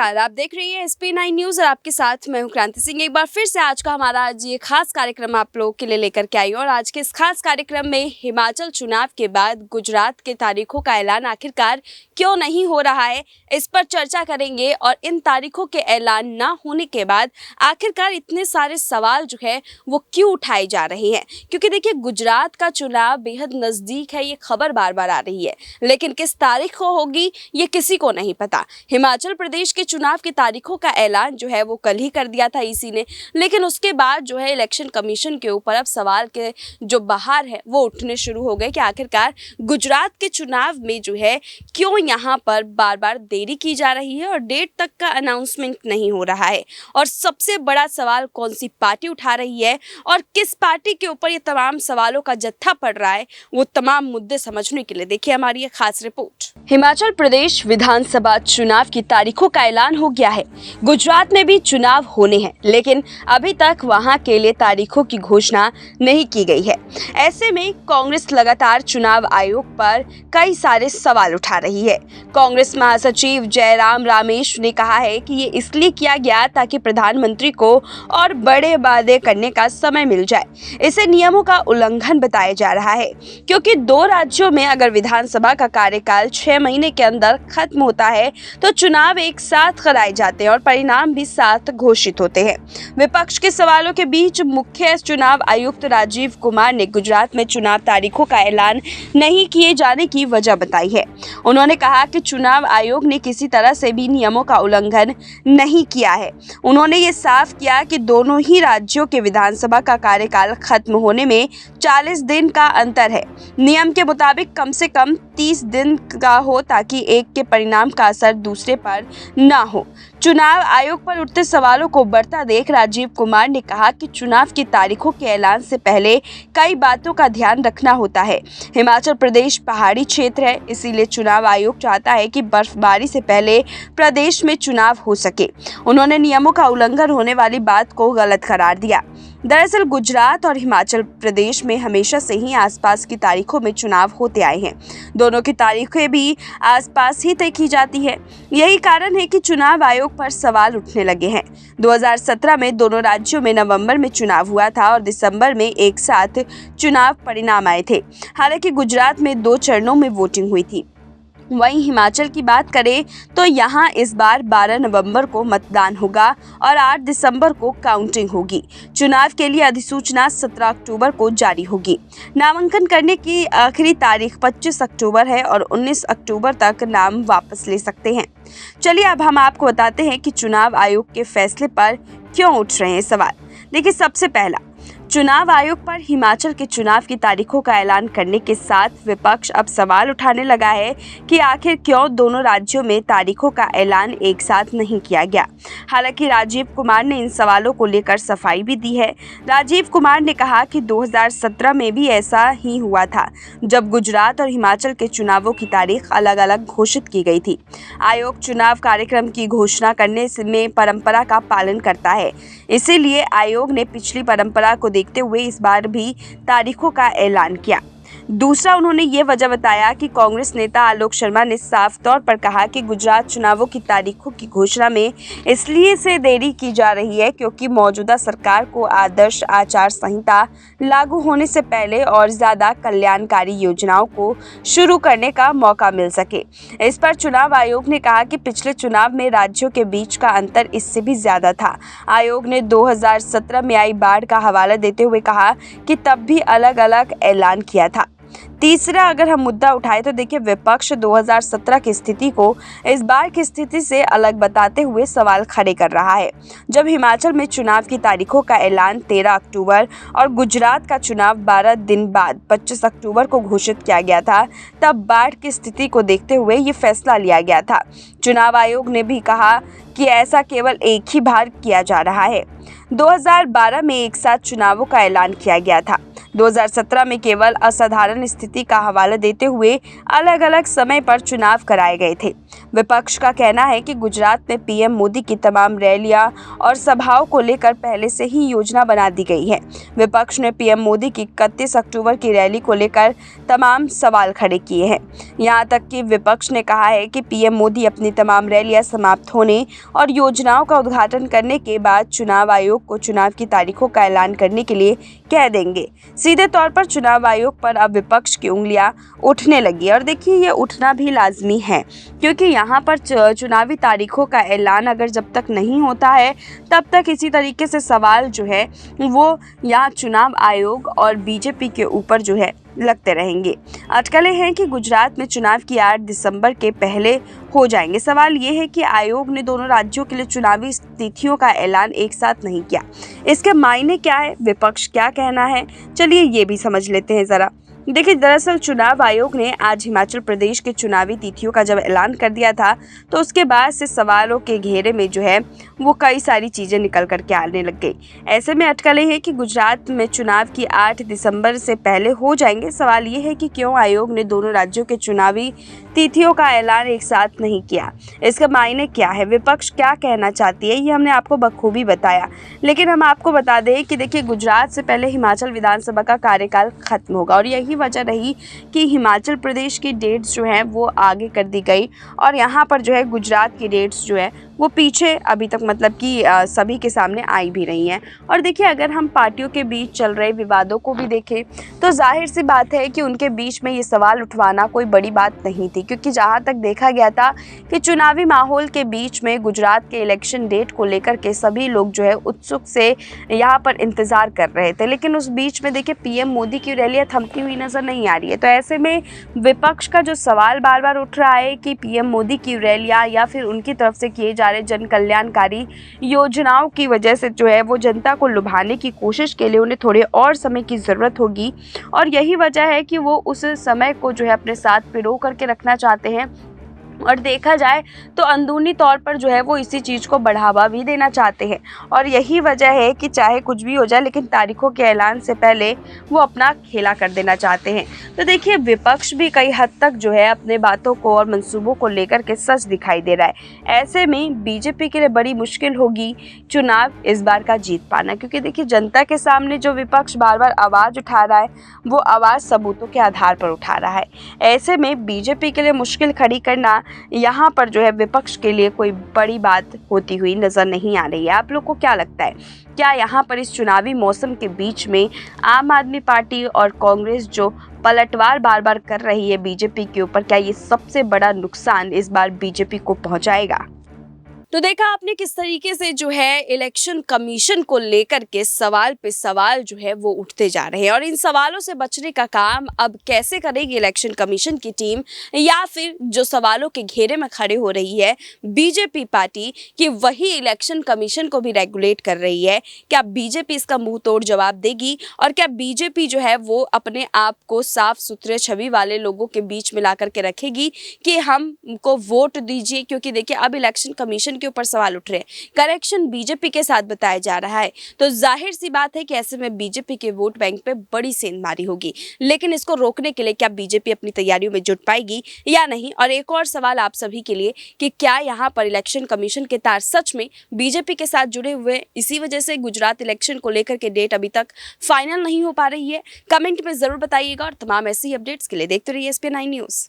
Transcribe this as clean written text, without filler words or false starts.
नमस्कार, आप देख रही हैं SP9 न्यूज़ और आपके साथ मैं हूं क्रांति सिंह। एक बार फिर से आज का हमारा ये खास कार्यक्रम आप लोगों के लिए लेकर के आई हूं और आज के इस खास कार्यक्रम में हिमाचल चुनाव के बाद गुजरात के तारीखों का ऐलान आखिरकार क्यों नहीं हो रहा है, इस पर चर्चा करेंगे। और इन तारीखों के ऐलान ना होने के बाद आखिरकार इतने सारे सवाल जो है वो क्यों उठाए जा रहे हैं, क्योंकि देखिए गुजरात का चुनाव बेहद नज़दीक है, ये खबर बार बार आ रही है, लेकिन किस तारीख को होगी ये किसी को नहीं पता। हिमाचल प्रदेश के चुनाव की तारीखों का ऐलान जो है वो कल ही कर दिया था ईसी ने, लेकिन उसके बाद जो है इलेक्शन कमीशन के ऊपर अब सवाल के जो बहार है वो उठने शुरू हो गए कि आखिरकार गुजरात के चुनाव में जो है क्यों यहाँ पर बार बार देरी की जा रही है और डेट तक का अनाउंसमेंट नहीं हो रहा है। और सबसे बड़ा सवाल कौन सी पार्टी उठा रही है और किस पार्टी के ऊपर ये तमाम सवालों का जत्था पड़ रहा है, वो तमाम मुद्दे समझने के लिए देखिए हमारी ये खास रिपोर्ट। हिमाचल प्रदेश विधानसभा चुनाव की तारीखों का ऐलान हो गया है। गुजरात में भी चुनाव होने हैं, लेकिन अभी तक वहां के लिए तारीखों की घोषणा नहीं की गई है। ऐसे में कांग्रेस लगातार चुनाव आयोग पर कई सारे सवाल उठा रही है। कांग्रेस महासचिव जयराम रमेश ने कहा है कि ये इसलिए किया गया ताकि प्रधानमंत्री को और बड़े वादे करने का समय मिल जाए। इसे नियमों का उल्लंघन बताया जा रहा है, क्योंकि 2 राज्यों में अगर विधानसभा का कार्यकाल 6 महीने के अंदर खत्म होता है तो चुनाव एक साथ कराए जाते हैं और परिणाम भी साथ घोषित होते हैं। विपक्ष के सवालों के बीच मुख्य चुनाव आयुक्त राजीव कुमार ने गुजरात में चुनाव तारीखों का ऐलान नहीं किए जाने की वजह बताई है। उन्होंने कहा कि चुनाव आयोग ने किसी तरह से भी नियमों का उल्लंघन नहीं किया है। उन्होंने ये साफ किया कि दोनों ही राज्यों के विधानसभा का कार्यकाल खत्म होने में 40 दिन का अंतर है। नियम के मुताबिक कम से कम 30 दिन का हो ताकि एक के परिणाम का असर दूसरे पर ना हो। चुनाव आयोग पर उठते सवालों को बढ़ता देख राजीव कुमार ने कहा कि चुनाव की तारीखों के ऐलान से पहले कई बातों का ध्यान रखना होता है। हिमाचल प्रदेश पहाड़ी क्षेत्र है, इसीलिए चुनाव आयोग चाहता है कि बर्फबारी से पहले प्रदेश में चुनाव हो सके। उन्होंने नियमों का उल्लंघन होने वाली बात को गलत करार दिया। दरअसल गुजरात और हिमाचल प्रदेश में हमेशा से ही आसपास की तारीखों में चुनाव होते आए हैं। दोनों की तारीखें भी आसपास ही तय की जाती है। यही कारण है कि चुनाव आयोग पर सवाल उठने लगे हैं। 2017 में दोनों राज्यों में नवंबर में चुनाव हुआ था और दिसंबर में एक साथ चुनाव परिणाम आए थे। हालांकि गुजरात में 2 चरणों में वोटिंग हुई थी। वहीं हिमाचल की बात करें तो यहाँ इस बार 12 नवंबर को मतदान होगा और 8 दिसंबर को काउंटिंग होगी। चुनाव के लिए अधिसूचना 17 अक्टूबर को जारी होगी। नामांकन करने की आखिरी तारीख 25 अक्टूबर है और 19 अक्टूबर तक नाम वापस ले सकते हैं। चलिए अब हम आपको बताते हैं कि चुनाव आयोग के फैसले पर क्यों उठ रहे हैं सवाल। देखिए, सबसे पहला, चुनाव आयोग पर हिमाचल के चुनाव की तारीखों का ऐलान करने के साथ विपक्ष अब सवाल उठाने लगा है कि आखिर क्यों दोनों राज्यों में तारीखों का ऐलान एक साथ नहीं किया गया। हालांकि राजीव कुमार ने इन सवालों को लेकर सफाई भी दी है। राजीव कुमार ने कहा कि 2017 में भी ऐसा ही हुआ था, जब गुजरात और हिमाचल के चुनावों की तारीख अलग अलग घोषित की गई थी। आयोग चुनाव कार्यक्रम की घोषणा करने में परंपरा का पालन करता है, इसीलिए आयोग ने पिछली परंपरा को देखते हुए इस बार भी तारीखों का ऐलान किया। दूसरा, उन्होंने ये वजह बताया कि कांग्रेस नेता आलोक शर्मा ने साफ तौर पर कहा कि गुजरात चुनावों की तारीखों की घोषणा में इसलिए से देरी की जा रही है क्योंकि मौजूदा सरकार को आदर्श आचार संहिता लागू होने से पहले और ज़्यादा कल्याणकारी योजनाओं को शुरू करने का मौका मिल सके। इस पर चुनाव आयोग ने कहा कि पिछले चुनाव में राज्यों के बीच का अंतर इससे भी ज़्यादा था। आयोग ने 2017 में आई बाढ़ का हवाला देते हुए कहा कि तब भी अलग अलग ऐलान किया था। तीसरा, अगर हम मुद्दा उठाएं तो देखिए, विपक्ष 2017 की स्थिति को इस बार की स्थिति से अलग बताते हुए सवाल खड़े कर रहा है। जब हिमाचल में चुनाव की तारीखों का ऐलान 13 अक्टूबर और गुजरात का चुनाव 12 दिन बाद 25 अक्टूबर को घोषित किया गया था, तब बाढ़ की स्थिति को देखते हुए ये फैसला लिया गया था। चुनाव आयोग ने भी कहा कि ऐसा केवल एक ही बार किया जा रहा है। 2012 में एक साथ चुनावों का ऐलान किया गया था। 2017 में केवल असाधारण स्थिति स्थिति का हवाला देते हुए अलग अलग समय पर चुनाव कराए गए थे। विपक्ष का कहना है कि गुजरात में पीएम मोदी की तमाम रैलियां और सभाओं को लेकर पहले से ही योजना बना दी गई है। विपक्ष ने पीएम मोदी की 31 अक्टूबर की रैली को लेकर तमाम सवाल खड़े किए हैं। यहां तक कि विपक्ष ने कहा है कि पीएम मोदी अपनी तमाम रैलियां समाप्त होने और योजनाओं का उद्घाटन करने के बाद चुनाव आयोग को चुनाव की तारीखों का ऐलान करने के लिए कह देंगे। सीधे तौर पर चुनाव आयोग पर अब विपक्ष की उंगलियां उठने लगी और देखिए ये उठना भी लाजमी है, क्योंकि यहाँ पर चुनावी तारीखों का ऐलान अगर जब तक नहीं होता है तब तक इसी तरीके से सवाल जो है वो यहाँ चुनाव आयोग और बीजेपी के ऊपर जो है लगते रहेंगे। अटकलें हैं कि गुजरात में चुनाव की 8 दिसंबर के पहले हो जाएंगे। सवाल ये है कि आयोग ने दोनों राज्यों के लिए चुनावी तिथियों का ऐलान एक साथ नहीं किया। इसके मायने क्या है, विपक्ष क्या कहना है, चलिए ये भी समझ लेते हैं ज़रा। देखिए, दरअसल चुनाव आयोग ने आज हिमाचल प्रदेश के चुनावी तिथियों का जब ऐलान कर दिया था तो उसके बाद से सवालों के घेरे में जो है वो कई सारी चीज़ें निकल कर के आने लग गई। ऐसे में अटकलें हैं कि गुजरात में चुनाव की 8 दिसंबर से पहले हो जाएंगे। सवाल ये है कि क्यों आयोग ने दोनों राज्यों के चुनावी तिथियों का ऐलान एक साथ नहीं किया, इसका मायने क्या है, विपक्ष क्या कहना चाहती है, ये हमने आपको बखूबी बताया। लेकिन हम आपको बता दें कि देखिए, गुजरात से पहले हिमाचल विधानसभा का कार्यकाल खत्म होगा और यही वजह रही कि हिमाचल प्रदेश की डेट्स जो हैं वो आगे कर दी गई और यहाँ पर जो है गुजरात की डेट्स जो है वो पीछे अभी तक मतलब कि सभी के सामने आई भी रही हैं। और देखिए, अगर हम पार्टियों के बीच चल रहे विवादों को भी देखें तो जाहिर सी बात है कि उनके बीच में ये सवाल उठवाना कोई बड़ी बात नहीं थी, क्योंकि जहाँ तक देखा गया था कि चुनावी माहौल के बीच में गुजरात के इलेक्शन डेट को लेकर के सभी लोग जो है उत्सुक से यहाँ पर इंतज़ार कर रहे थे। लेकिन उस बीच में देखिए, पीएम मोदी की रैलियाँ थमती हुई नज़र नहीं आ रही है। तो ऐसे में विपक्ष का जो सवाल बार बार उठ रहा है कि पीएम मोदी की रैलियाँ या फिर उनकी तरफ से किए जा रहे जन कल्याणकारी योजनाओं की वजह से जो है वो जनता को लुभाने की कोशिश के लिए उन्हें थोड़े और समय की ज़रूरत होगी और यही वजह है कि वो उस समय को जो है अपने साथ पिरो करके रखना चाहते हैं। और देखा जाए तो अंदरूनी तौर पर जो है वो इसी चीज़ को बढ़ावा भी देना चाहते हैं और यही वजह है कि चाहे कुछ भी हो जाए लेकिन तारीखों के ऐलान से पहले वो अपना खेला कर देना चाहते हैं। तो देखिए, विपक्ष भी कई हद तक जो है अपने बातों को और मंसूबों को लेकर के सच दिखाई दे रहा है। ऐसे में बीजेपी के लिए बड़ी मुश्किल होगी चुनाव इस बार का जीत पाना, क्योंकि देखिए, जनता के सामने जो विपक्ष बार बार आवाज़ उठा रहा है वो आवाज़ सबूतों के आधार पर उठा रहा है। ऐसे में बीजेपी के लिए मुश्किल खड़ी करना यहाँ पर जो है विपक्ष के लिए कोई बड़ी बात होती हुई नज़र नहीं आ रही है। आप लोग को क्या लगता है, क्या यहाँ पर इस चुनावी मौसम के बीच में आम आदमी पार्टी और कांग्रेस जो पलटवार बार बार कर रही है बीजेपी के ऊपर, क्या ये सबसे बड़ा नुकसान इस बार बीजेपी को पहुँचाएगा? तो देखा आपने किस तरीके से जो है इलेक्शन कमीशन को लेकर के सवाल पे सवाल जो है वो उठते जा रहे हैं और इन सवालों से बचने का काम अब कैसे करेगी इलेक्शन कमीशन की टीम, या फिर जो सवालों के घेरे में खड़े हो रही है बीजेपी पार्टी कि वही इलेक्शन कमीशन को भी रेगुलेट कर रही है। क्या बीजेपी इसका मुंह तोड़ जवाब देगी और क्या बीजेपी जो है वो अपने आप को साफ सुथरे छवि वाले लोगों के बीच में ला करके रखेगी कि हमको वोट दीजिए, क्योंकि देखिए अब इलेक्शन कमीशन के ऊपर सवाल उठ रहे हैं, करेक्शन बीजेपी के साथ बताया जा रहा है। तो जाहिर सी बात है कि ऐसे में बीजेपी के वोट बैंक पे बड़ी सेंधमारी होगी, लेकिन इसको रोकने के लिए क्या बीजेपी अपनी तैयारियों में जुट पाएगी या नहीं? और एक और सवाल आप सभी के लिए कि क्या यहाँ पर इलेक्शन कमीशन के तार सच में बीजेपी के साथ जुड़े हुए, इसी वजह से गुजरात इलेक्शन को लेकर के डेट अभी तक फाइनल नहीं हो पा रही है? कमेंट में जरूर बताइएगा और तमाम ऐसी अपडेट्स के लिए देखते रहिए SP9 न्यूज़।